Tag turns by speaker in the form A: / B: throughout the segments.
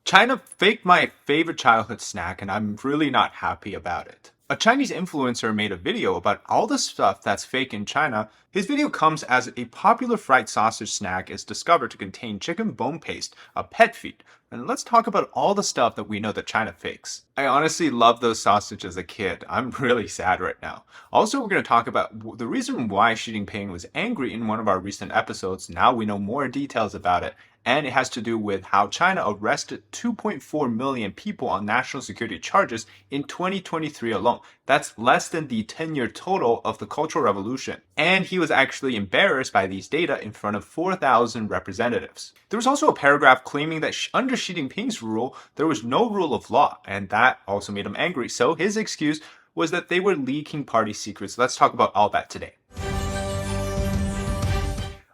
A: China faked my favorite childhood snack, and I'm really not happy about it. A Chinese influencer made a video about all the stuff that's fake in China. His video comes as a popular fried sausage snack is discovered to contain chicken bone paste, a pet feed. And let's talk about all the stuff that we know that China fakes. I honestly loved those sausages as a kid. I'm really sad right now. Also, we're going to talk about the reason why Xi Jinping was angry in one of our recent episodes. Now we know more details about it. And it has to do with how China arrested 2.4 million people on national security charges in 2023 alone. That's less than the 10-year total of the Cultural Revolution. And he was actually embarrassed by these data in front of 4,000 representatives. There was also a paragraph claiming that under Xi Jinping's rule, there was no rule of law, and that also made him angry. So his excuse was that they were leaking party secrets. Let's talk about all that today.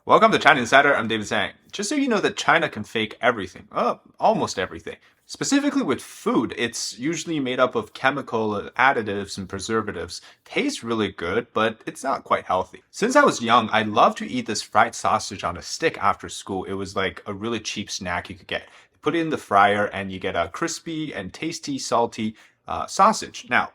A: Welcome to China Insider, I'm David Zhang. Just so you know that China can fake everything, almost everything. Specifically with food, it's usually made up of chemical additives and preservatives. Tastes really good, but it's not quite healthy. Since I was young, I loved to eat this fried sausage on a stick after school. It was like a really cheap snack you could get. Put it in the fryer and you get a crispy and tasty, salty sausage. Now,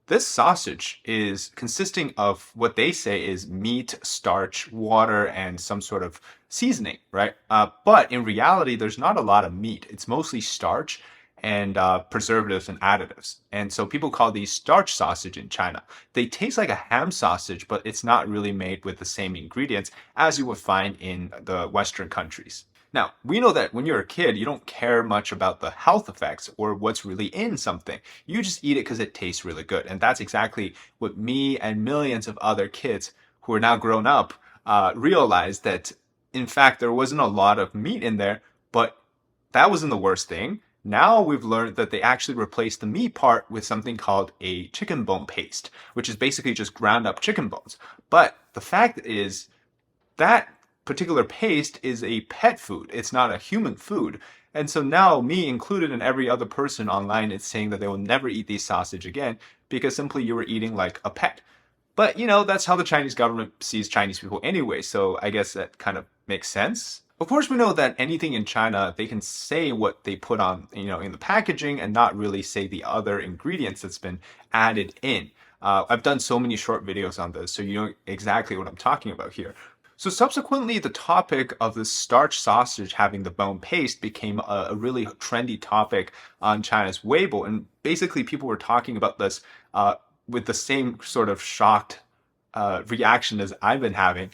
A: this sausage is consisting of what they say is meat, starch, water, and some sort of seasoning, right? But in reality, there's not a lot of meat. It's mostly starch and preservatives and additives. And so people call these starch sausage in China. They taste like a ham sausage, but it's not really made with the same ingredients as you would find in the Western countries. Now, we know that when you're a kid, you don't care much about the health effects or what's really in something. You just eat it because it tastes really good. And that's exactly what me and millions of other kids who are now grown up realized that, in fact, there wasn't a lot of meat in there, but that wasn't the worst thing. Now we've learned that they actually replaced the meat part with something called a chicken bone paste, which is basically just ground up chicken bones. But the fact is that particular paste is a pet food. It's not a human food. And so now me included and every other person online is saying that they will never eat these sausage again because simply you were eating like a pet. But you know, that's how the Chinese government sees Chinese people anyway. So I guess that kind of makes sense. Of course, we know that anything in China, they can say what they put on, in the packaging and not really say the other ingredients that's been added in. I've done so many short videos on this, so you know exactly what I'm talking about here. So subsequently, the topic of the starch sausage having the bone paste became a really trendy topic on China's Weibo. And basically, people were talking about this with the same sort of shocked reaction as I've been having.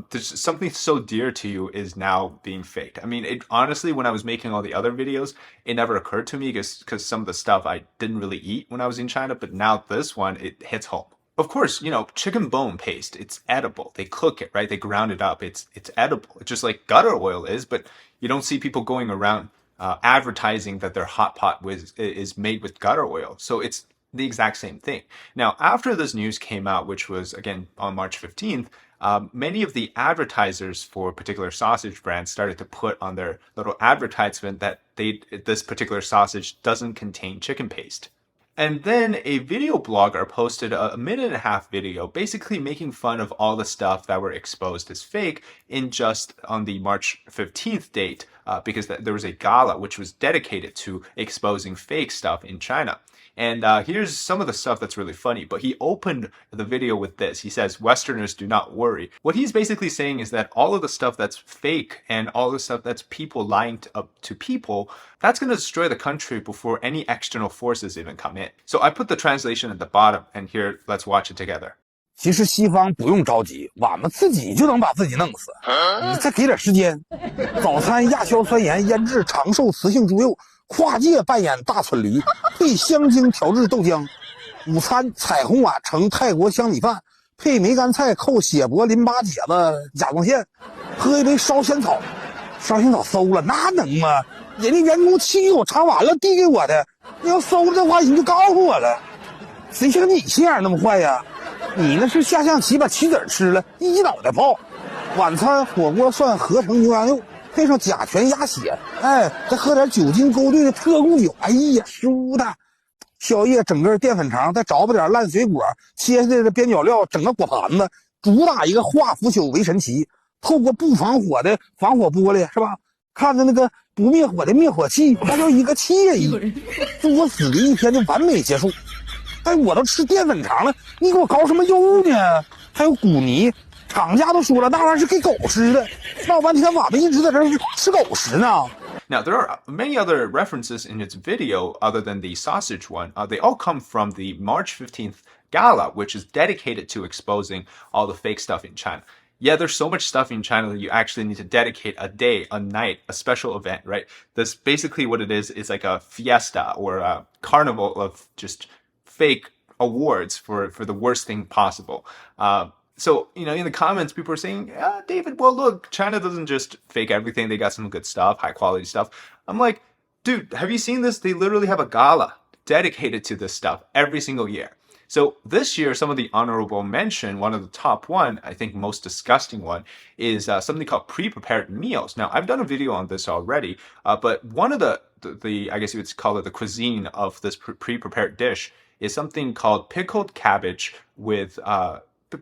A: There's something so dear to you is now being faked. I mean, honestly, when I was making all the other videos, it never occurred to me because some of the stuff I didn't really eat when I was in China. But now this one, it hits home. Of course, chicken bone paste, it's edible. They cook it, right? They ground it up. It's edible. It's just like gutter oil is, but you don't see people going around advertising that their hot pot is made with gutter oil. So it's the exact same thing. Now, after this news came out, which was, again, on March 15th, many of the advertisers for particular sausage brands started to put on their little advertisement that this particular sausage doesn't contain chicken paste. And then a video blogger posted a minute-and-a-half video basically making fun of all the stuff that were exposed as fake in just on the March 15th date because there was a gala which was dedicated to exposing fake stuff in China. And here's some of the stuff that's really funny, but he opened the video with this. He says, "Westerners, do not worry." What he's basically saying is that all of the stuff that's fake and all the stuff that's people lying to people, that's going to destroy the country before any external forces even come in. So I put the translation at the bottom, and here, let's watch it together.
B: 其实西方不用着急，我们自己就能把自己弄死。你再给点时间。早餐亚硝酸盐腌制长寿雌性猪肉，跨界扮演大蠢驴，配香精调制豆浆。午餐彩虹碗盛泰国香米饭，配梅干菜扣血泊淋巴结子甲状腺。喝一杯烧仙草，烧仙草馊了那能吗？人家员工沏给我尝完了递给我的，你要馊了的话你就告诉我了。谁像你心眼那么坏呀？你那是下象棋把棋子吃了，一脑袋泡。晚餐火锅涮合成牛羊肉，配上甲醛鸭血，再喝点酒精勾兑的特供酒，哎呀，舒的。宵夜整个淀粉肠，再找吧点烂水果，切下来的边角料，整个果盘子，主打一个化腐朽为神奇。透过不防火的防火玻璃，是吧？看着那个不灭火的灭火器，那叫一个惬意，作死的一天就完美结束。但我都吃淀粉肠了，你给我搞什么油呢？还有谷泥，厂家都说了，那玩意儿是给狗吃的。闹半天，我们一直在这儿吃狗食呢。
A: Now, there are many other references in its video other than the sausage one. They all come from the March 15th Gala, which is dedicated to exposing all the fake stuff in China. Yeah, there's so much stuff in China that you actually need to dedicate a day, a night, a special event, right? That's basically what it is. It's like a fiesta or a carnival of just fake awards for the worst thing possible. So, in the comments, people are saying, David, well, look, China doesn't just fake everything. They got some good stuff, high quality stuff. I'm like, dude, have you seen this? They literally have a gala dedicated to this stuff every single year. So this year, some of the honorable mention, one of the top one, I think most disgusting one, is something called pre-prepared meals. Now, I've done a video on this already, but one of the I guess you would call it the cuisine of this pre-prepared dish is something called pickled cabbage with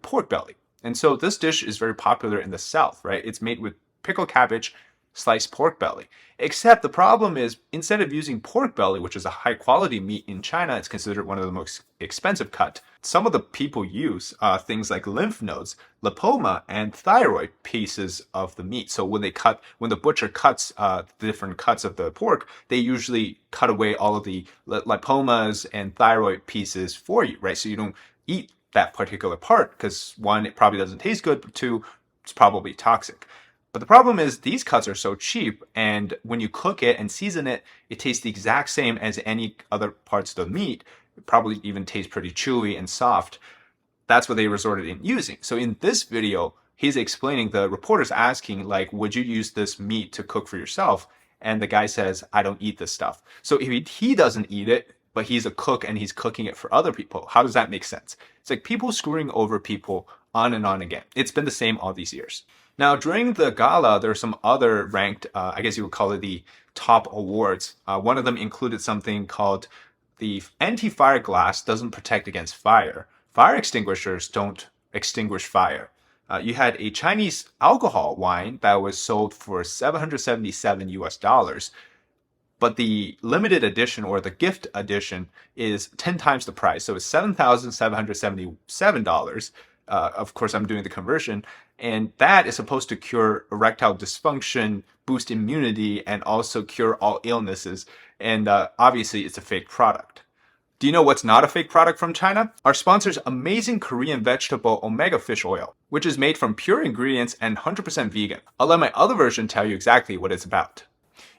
A: pork belly. And so this dish is very popular in the South, right? It's made with pickled cabbage, sliced pork belly. Except the problem is, instead of using pork belly, which is a high quality meat in China, it's considered one of the most expensive cut. Some of the people use things like lymph nodes, lipoma, and thyroid pieces of the meat. So when the butcher cuts the different cuts of the pork, they usually cut away all of the lipomas and thyroid pieces for you, right? So you don't eat that particular part because one, it probably doesn't taste good, but two, it's probably toxic. But the problem is these cuts are so cheap, and when you cook it and season it, it tastes the exact same as any other parts of the meat. It probably even tastes pretty chewy and soft. That's what they resorted in using. So in this video, he's explaining, the reporter's asking, like, would you use this meat to cook for yourself? And the guy says, I don't eat this stuff. So if he doesn't eat it, but he's a cook and he's cooking it for other people, how does that make sense? It's like people screwing over people on and on again. It's been the same all these years. Now, during the gala, there are some other ranked, I guess you would call it the top awards. One of them included something called the anti-fire glass doesn't protect against fire. Fire extinguishers don't extinguish fire. You had a Chinese alcohol wine that was sold for $777 US. But the limited edition or the gift edition is 10 times the price. So it's $7,777. Of course, I'm doing the conversion. And that is supposed to cure erectile dysfunction, boost immunity, and also cure all illnesses. And obviously, it's a fake product. Do you know what's not a fake product from China? Our sponsor's amazing Korean vegetable omega fish oil, which is made from pure ingredients and 100% vegan. I'll let my other version tell you exactly what it's about.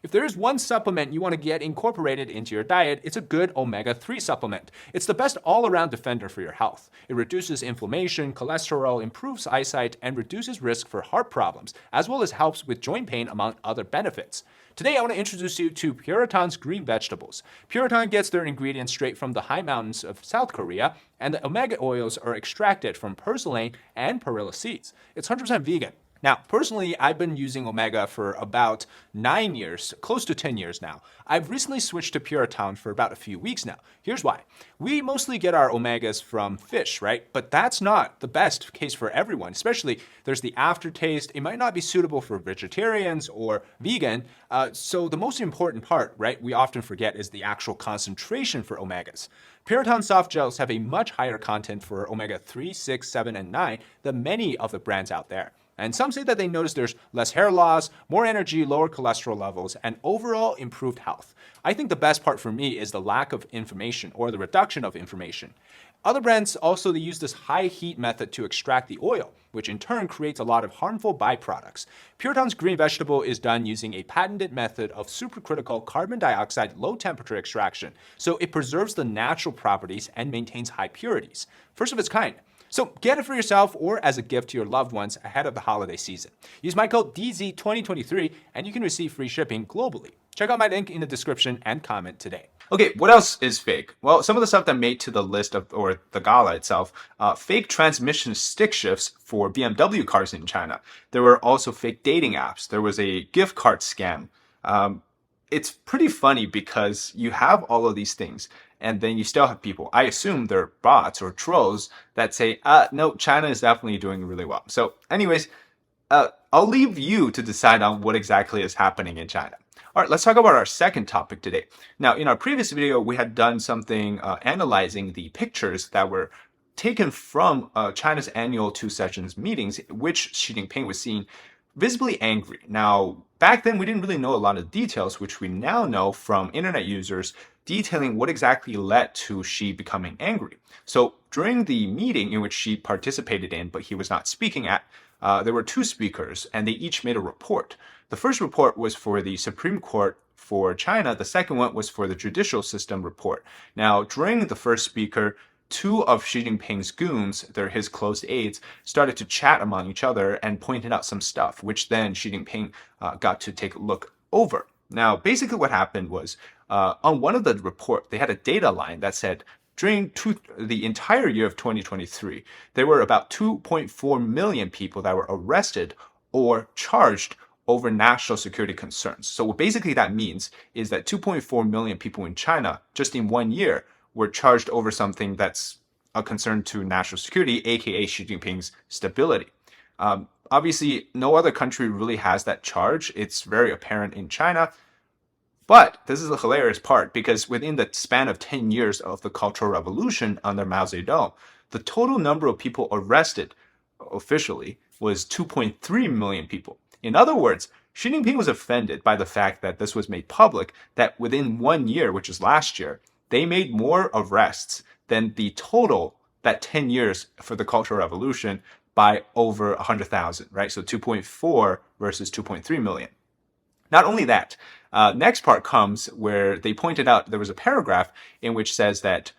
A: If there is one supplement you want to get incorporated into your diet, it's a good omega-3 supplement. It's the best all-around defender for your health. It reduces inflammation, cholesterol, improves eyesight, and reduces risk for heart problems, as well as helps with joint pain, among other benefits. Today, I want to introduce you to Puritan's green vegetables. Puritan gets their ingredients straight from the high mountains of South Korea, and the omega oils are extracted from purslane and perilla seeds. It's 100% vegan. Now, personally, I've been using Omega for about 9 years, close to 10 years now. I've recently switched to Puritan for about a few weeks now. Here's why. We mostly get our Omegas from fish, right? But that's not the best case for everyone, especially there's the aftertaste. It might not be suitable for vegetarians or vegan. So the most important part, right, we often forget is the actual concentration for Omegas. Puritan soft gels have a much higher content for Omega 3, 6, 7, and 9 than many of the brands out there. And some say that they notice there's less hair loss, more energy, lower cholesterol levels, and overall improved health. I think the best part for me is the lack of inflammation or the reduction of inflammation. Other brands also, they use this high heat method to extract the oil, which in turn creates a lot of harmful byproducts. Puritan's green vegetable is done using a patented method of supercritical carbon dioxide low temperature extraction, so it preserves the natural properties and maintains high purities. First of its kind. So get it for yourself or as a gift to your loved ones ahead of the holiday season. Use my code DZ2023 and you can receive free shipping globally. Check out my link in the description and comment today. Okay, what else is fake? Well, some of the stuff that made to the list of, or the gala itself, fake transmission stick shifts for BMW cars in China. There were also fake dating apps. There was a gift card scam. It's pretty funny because you have all of these things and then you still have people, I assume they're bots or trolls, that say, no, China is definitely doing really well. So anyways, I'll leave you to decide on what exactly is happening in China. All right, let's talk about our second topic today. Now, in our previous video, we had done something analyzing the pictures that were taken from China's annual two sessions meetings, which Xi Jinping was seen visibly angry. Now, back then, we didn't really know a lot of details, which we now know from internet users detailing what exactly led to Xi becoming angry. So during the meeting in which Xi participated in, but he was not speaking at, there were two speakers, and they each made a report. The first report was for the Supreme Court for China. The second one was for the judicial system report. Now, during the first speaker, two of Xi Jinping's goons, they're his close aides, started to chat among each other and pointed out some stuff, which then Xi Jinping got to take a look over. Now, basically what happened was, on one of the report, they had a data line that said, during the entire year of 2023, there were about 2.4 million people that were arrested or charged over national security concerns. So what basically that means is that 2.4 million people in China, just in 1 year, were charged over something that's a concern to national security, aka Xi Jinping's stability. Obviously, no other country really has that charge. It's very apparent in China. But this is the hilarious part, because within the span of 10 years of the Cultural Revolution under Mao Zedong, the total number of people arrested officially was 2.3 million people. In other words, Xi Jinping was offended by the fact that this was made public, that within 1 year, which is last year, they made more arrests than the total, that 10 years for the Cultural Revolution, by over 100,000, right? So 2.4 versus 2.3 million. Not only that, next part comes where they pointed out there was a paragraph in which says that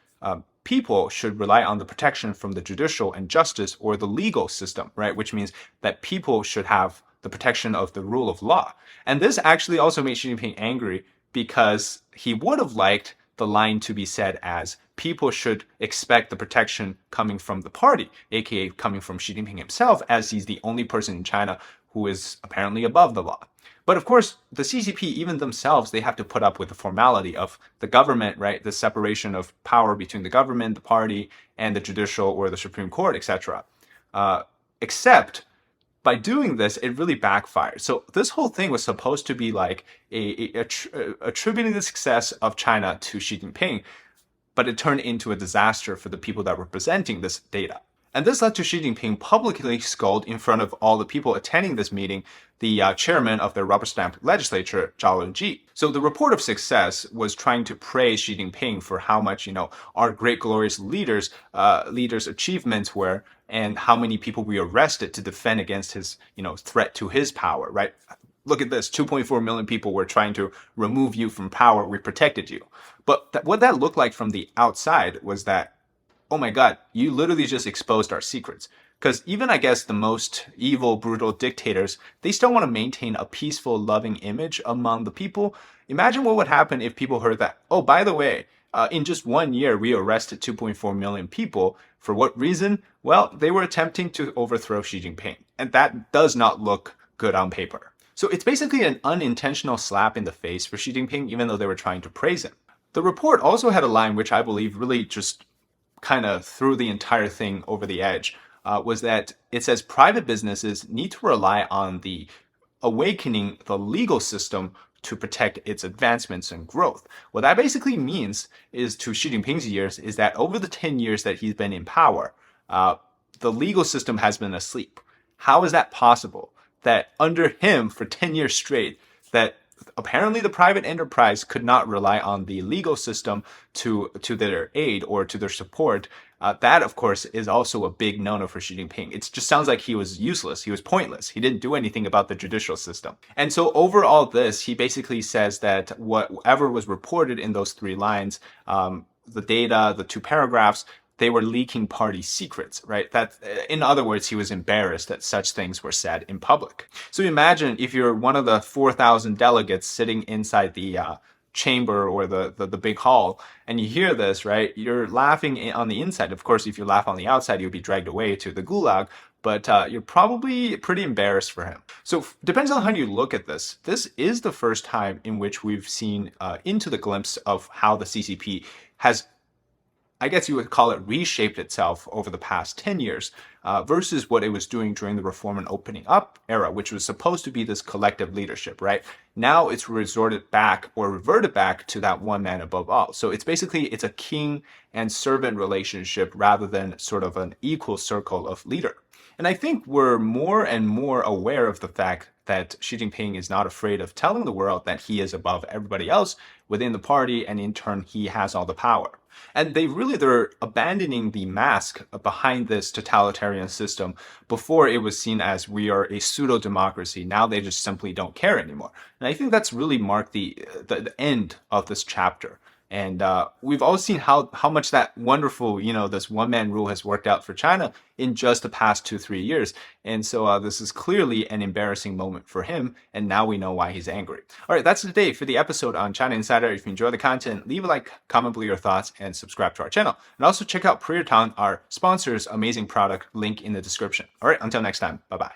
A: people should rely on the protection from the judicial and justice or the legal system, right? Which means that people should have the protection of the rule of law. And this actually also made Xi Jinping angry, because he would have liked the line to be said as people should expect the protection coming from the party, aka coming from Xi Jinping himself, as he's the only person in China who is apparently above the law. But of course, the CCP, even themselves, they have to put up with the formality of the government, right? The separation of power between the government, the party, and the judicial or the Supreme Court, etc. Except by doing this, it really backfired. So this whole thing was supposed to be like attributing the success of China to Xi Jinping, but it turned into a disaster for the people that were presenting this data. And this led to Xi Jinping publicly scold in front of all the people attending this meeting the chairman of the rubber stamp legislature, Zhang. So the report of success was trying to praise Xi Jinping for how much, our great glorious leaders' achievements were, and how many people we arrested to defend against his, threat to his power, right? Look at this, 2.4 million people were trying to remove you from power. We protected you. But what that looked like from the outside was that, oh my God, you literally just exposed our secrets. Because even, I guess, the most evil, brutal dictators, they still want to maintain a peaceful, loving image among the people. Imagine what would happen if people heard that, oh, by the way, in just 1 year, we arrested 2.4 million people. For what reason? Well, they were attempting to overthrow Xi Jinping. And that does not look good on paper. So it's basically an unintentional slap in the face for Xi Jinping, even though they were trying to praise him. The report also had a line which I believe really just kind of threw the entire thing over the edge, was that it says private businesses need to rely on the awakening the legal system to protect its advancements and growth. What that basically means is, to Xi Jinping's years, is that over the 10 years that he's been in power, the legal system has been asleep. How is that possible? That under him for 10 years straight, that apparently the private enterprise could not rely on the legal system to their aid or to their support. That, of course, is also a big no-no for Xi Jinping. It just sounds like he was useless. He was pointless. He didn't do anything about the judicial system. And so over all this, he basically says that whatever was reported in those 3 lines, the data, the 2 paragraphs, they were leaking party secrets, right? That, in other words, he was embarrassed that such things were said in public. So imagine if you're one of the 4,000 delegates sitting inside the chamber or the big hall, and you hear this, right? You're laughing on the inside. Of course, if you laugh on the outside, you'll be dragged away to the gulag, but you're probably pretty embarrassed for him. So depends on how you look at this. This is the first time in which we've seen into the glimpse of how the CCP has I guess you would call it, reshaped itself over the past 10 years versus what it was doing during the reform and opening up era, which was supposed to be this collective leadership, right? Now it's reverted back to that one man above all. So it's a king and servant relationship rather than sort of an equal circle of leader. And I think we're more and more aware of the fact that Xi Jinping is not afraid of telling the world that he is above everybody else within the party, and in turn, he has all the power. And they're abandoning the mask behind this totalitarian system. Before it was seen as we are a pseudo democracy. Now they just simply don't care anymore. And I think that's really marked the end of this chapter. And we've all seen how much that wonderful, this one man rule has worked out for China in just the past 2-3 years. And so this is clearly an embarrassing moment for him. And now we know why he's angry. All right, that's today for the episode on China Insider. If you enjoy the content, leave a like, comment below your thoughts, and subscribe to our channel. And also check out Priyatang, our sponsor's amazing product, link in the description. All right, until next time, bye-bye.